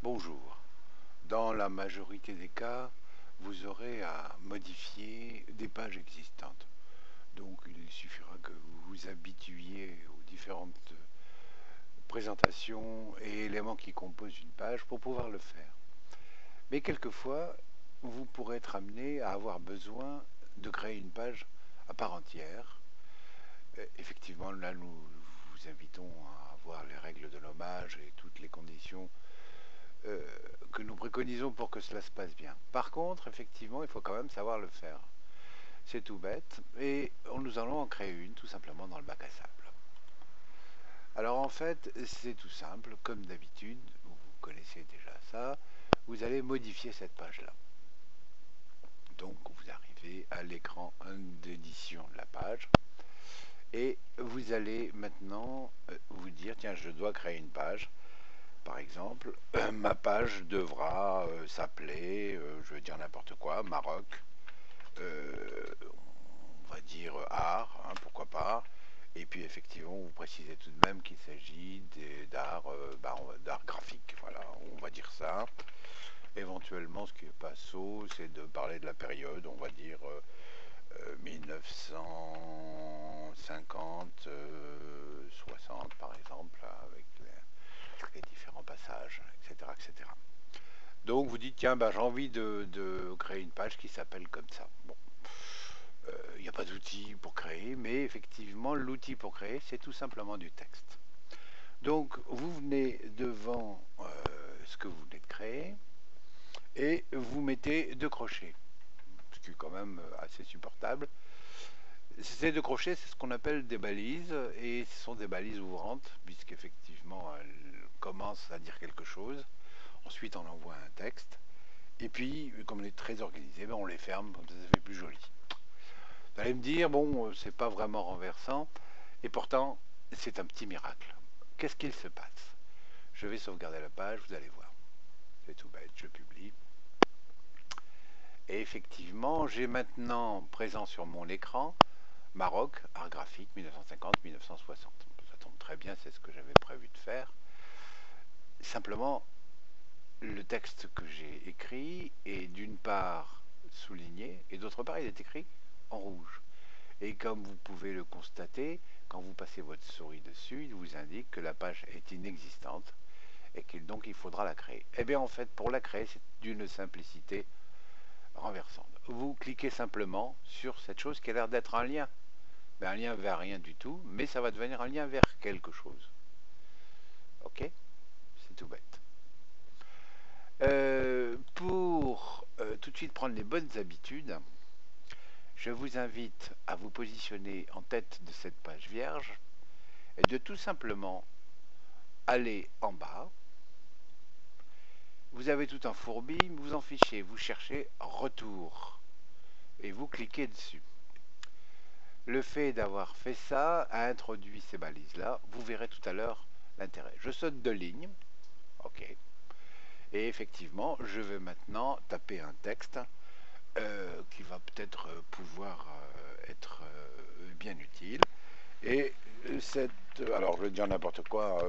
Bonjour. Dans la majorité des cas, vous aurez à modifier des pages existantes. Donc il suffira que vous vous habituiez aux différentes présentations et éléments qui composent une page pour pouvoir le faire. Mais quelquefois, vous pourrez être amené à avoir besoin de créer une page à part entière. Effectivement, là, nous vous invitons à voir les règles de l'hommage et toutes les conditions euh, que nous préconisons pour que cela se passe bien. Par contre, effectivement, il faut quand même savoir le faire. C'est tout bête. Et nous allons en créer une tout simplement dans le bac à sable. Alors en fait, c'est tout simple. Comme d'habitude, vous connaissez déjà ça. Vous allez modifier cette page-là. Donc vous arrivez à l'écran d'édition de la page. Et vous allez maintenant vous dire, tiens, je dois créer une page. Par exemple, ma page devra s'appeler, je veux dire n'importe quoi, Maroc, on va dire art, hein, pourquoi pas. Et puis effectivement, vous précisez tout de même qu'il s'agit d'art d'art graphique, voilà, on va dire ça. Éventuellement, ce qui n'est pas sot, c'est de parler de la période, on va dire 1950, 60 par exemple, avec les différents passages, etc., etc. Donc vous dites, tiens, bah, j'ai envie de créer une page qui s'appelle comme ça. Bon, il n'y a pas d'outil pour créer, mais effectivement, l'outil pour créer, c'est tout simplement du texte. Donc vous venez devant ce que vous venez de créer et vous mettez deux crochets, ce qui est quand même assez supportable. Ces deux crochets, c'est ce qu'on appelle des balises, et ce sont des balises ouvrantes, puisqu'effectivement, elles commencent à dire quelque chose. Ensuite, on envoie un texte. Et puis, comme on est très organisé, ben on les ferme, comme ça fait plus joli. Vous allez me dire, bon, c'est pas vraiment renversant, et pourtant, c'est un petit miracle. Qu'est-ce qu'il se passe? Je vais sauvegarder la page, vous allez voir. C'est tout bête, je publie. Et effectivement, j'ai maintenant présent sur mon écran Maroc, art graphique 1950-1960. Ça tombe très bien, c'est ce que j'avais prévu de faire. Simplement, le texte que j'ai écrit est d'une part souligné et d'autre part il est écrit en rouge. Et comme vous pouvez le constater, quand vous passez votre souris dessus, il vous indique que la page est inexistante et que donc il faudra la créer. Eh bien en fait, pour la créer, c'est d'une simplicité renversante. Vous cliquez simplement sur cette chose qui a l'air d'être un lien. Mais un lien vers rien du tout, mais ça va devenir un lien vers quelque chose. Ok? C'est tout bête. Pour tout de suite prendre les bonnes habitudes, je vous invite à vous positionner en tête de cette page vierge et de tout simplement aller en bas. Vous avez tout un fourbi, vous en fichez, vous cherchez retour et vous cliquez dessus. Le fait d'avoir fait ça a introduit ces balises-là. Vous verrez tout à l'heure l'intérêt. Je saute de ligne. Ok. Et effectivement, je vais maintenant taper un texte qui va peut-être pouvoir être bien utile. Et alors je vais dire n'importe quoi,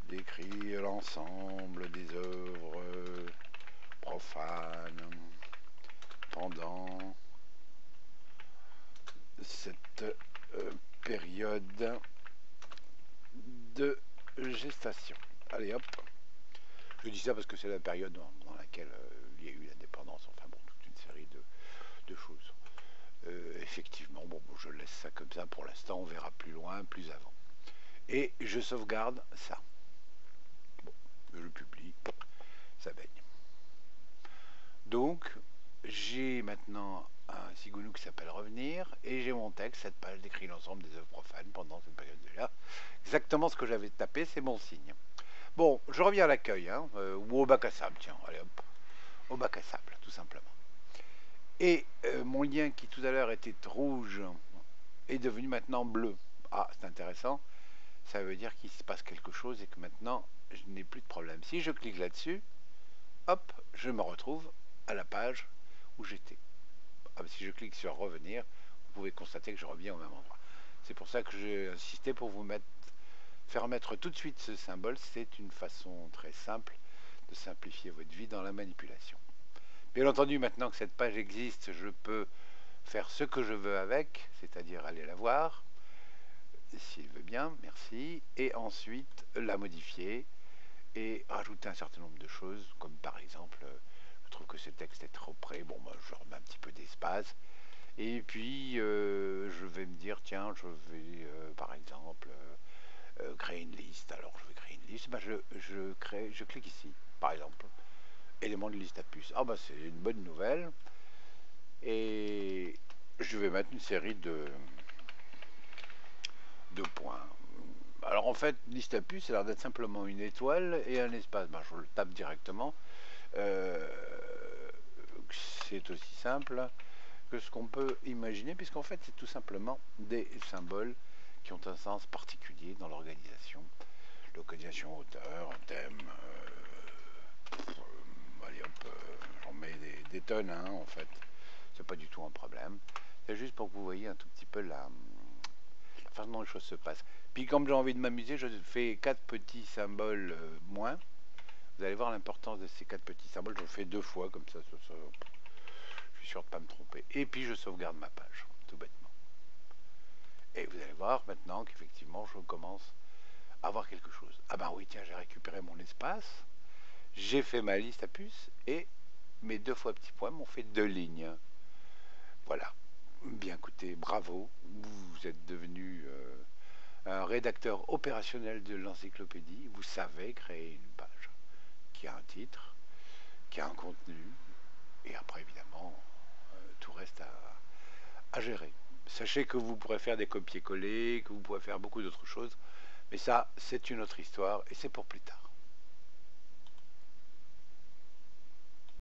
décrit l'ensemble des œuvres profanes pendant cette période de gestation. Allez hop, je dis ça parce que c'est la période dans laquelle il y a eu l'indépendance, enfin bon, toute une série de choses. Effectivement, bon, je laisse ça comme ça pour l'instant, on verra plus loin, plus avant. Et je sauvegarde ça. Bon, je le publie, ça baigne. Donc, j'ai maintenant un cigounou qui s'appelle Revenir, et j'ai mon texte, cette page décrit l'ensemble des œuvres profanes pendant cette période-là. Exactement ce que j'avais tapé, c'est mon signe. Bon, je reviens à l'accueil, hein, ou au bac à sable, tiens, allez hop, au bac à sable, tout simplement. Et mon lien qui tout à l'heure était rouge est devenu maintenant bleu. Ah, c'est intéressant. Ça veut dire qu'il se passe quelque chose et que maintenant, je n'ai plus de problème. Si je clique là-dessus, hop, je me retrouve à la page où j'étais. Ah, si je clique sur revenir, vous pouvez constater que je reviens au même endroit. C'est pour ça que j'ai insisté pour vous faire mettre tout de suite ce symbole. C'est une façon très simple de simplifier votre vie dans la manipulation. Bien entendu, maintenant que cette page existe, je peux faire ce que je veux avec, c'est-à-dire aller la voir, s'il veut bien, merci, et ensuite la modifier et rajouter un certain nombre de choses, comme par exemple, je trouve que ce texte est trop près, bon, moi je remets un petit peu d'espace, et puis je vais me dire, tiens, je vais par exemple créer une liste. Alors je vais créer une liste, ben, je clique ici, par exemple, élément de liste à puce. Ah bah c'est une bonne nouvelle, et je vais mettre une série de points. Alors en fait, liste à puce, ça a l'air d'être simplement une étoile et un espace. Ben, je le tape directement. Euh, c'est aussi simple que ce qu'on peut imaginer, puisqu'en fait, c'est tout simplement des symboles qui ont un sens particulier dans l'organisation. Localisation, hauteur, thème. Allez hop, j'en mets des tonnes, hein, en fait. C'est pas du tout un problème. C'est juste pour que vous voyez un tout petit peu la façon dont les choses se passent. Puis comme j'ai envie de m'amuser, je fais 4 petits symboles moins. Vous allez voir l'importance de ces 4 petits symboles. Je le fais 2 fois, comme ça, je suis sûr de ne pas me tromper. Et puis je sauvegarde ma page, tout bêtement. Et vous allez voir maintenant qu'effectivement, je commence à voir quelque chose. Ah ben oui, tiens, j'ai récupéré mon espace. J'ai fait ma liste à puces et mes 2 fois petits points m'ont fait 2 lignes. Voilà. Bien écoutez, bravo. Vous êtes devenu un rédacteur opérationnel de l'encyclopédie. Vous savez créer une page qui a un titre, qui a un contenu, et après évidemment, tout reste à gérer. Sachez que vous pourrez faire des copier-coller, que vous pourrez faire beaucoup d'autres choses, mais ça, c'est une autre histoire et c'est pour plus tard.